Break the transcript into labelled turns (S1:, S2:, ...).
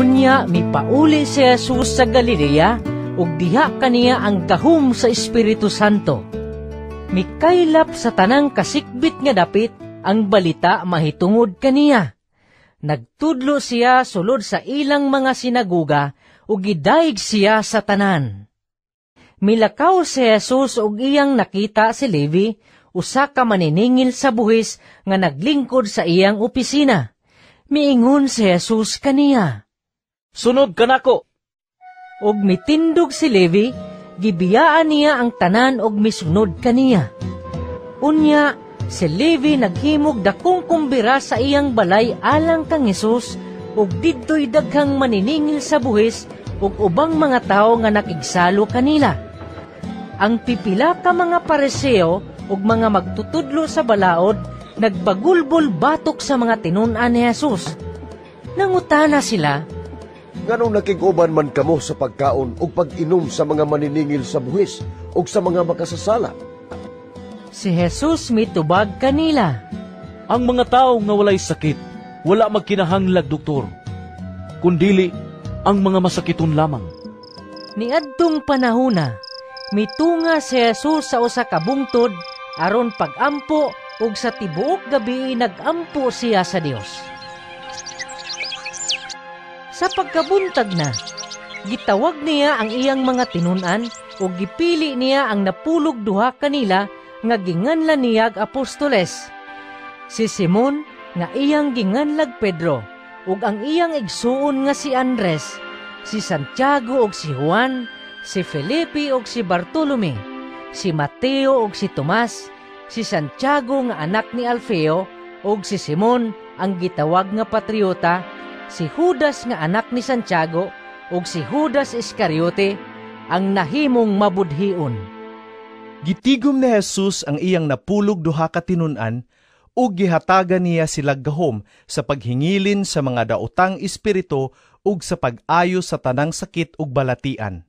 S1: Unya mipauli si Jesus sa Galilea ug diha kaniya ang gahom sa Espiritu Santo. Mikaylap sa tanang kasikbit nga dapit ang balita mahitungod kaniya. Nagtudlo siya sulod sa ilang mga sinaguga ug gidaig siya sa tanan. Milakaw si Jesus ug iyang nakita si Levi, usa ka maniningil sa buhis nga naglingkod sa iyang opisina. Miingon si Jesus kaniya,
S2: "Sunod ka nako."
S1: Og mitindog si Levi, gibiyaan niya ang tanan og misunod kaniya. Unya, si Levi naghimog dakong kumbira sa iyang balay alang kang Jesus ug didto'y daghang maniningil sa buhis ug ubang mga tao nga nakigsalo kanila. Ang pipila ka mga Pariseo ug mga magtutudlo sa balaod nagbagulbol batok sa mga tinun-an ni Jesus. Nangutana sila,
S3: Nganong nakiguban man kamo sa pagkaon ug pag-inom sa mga maniningil sa buhis ug sa mga makasasala?
S1: Si Jesus mitubag kanila,
S2: Ang mga tao nga walay sakit, wala magkinahanglag doktor, kundili ang mga masakiton lamang.
S1: niadtong panahona, mitunga si Jesus sa usa ka bungtod aron pagampo ug sa tibuok gabi nagampo siya sa Dios. Sa pagkabuntag na, gitawag niya ang iyang mga tinun-an ug gipili niya ang napulog duha kanila nga ginganlan niyag apostoles. Si Simon nga iyang ginganlag Pedro ug ang iyang igsuon nga si Andres, si Santiago ug si Juan, si Felipe ug si Bartolome, si Mateo ug si Tomas, si Santiago nga anak ni Alfeo ug si Simon ang gitawag nga Patriota, si Judas nga anak ni Santiago ug si Judas Iscariote ang nahimong mabudhion.
S4: Gitigom ni Jesus ang iyang napulog duha ka tinun-an ug gihatagan niya sila gahom sa paghingilin sa mga daotang espiritu ug sa pag-ayo sa tanang sakit ug balatian.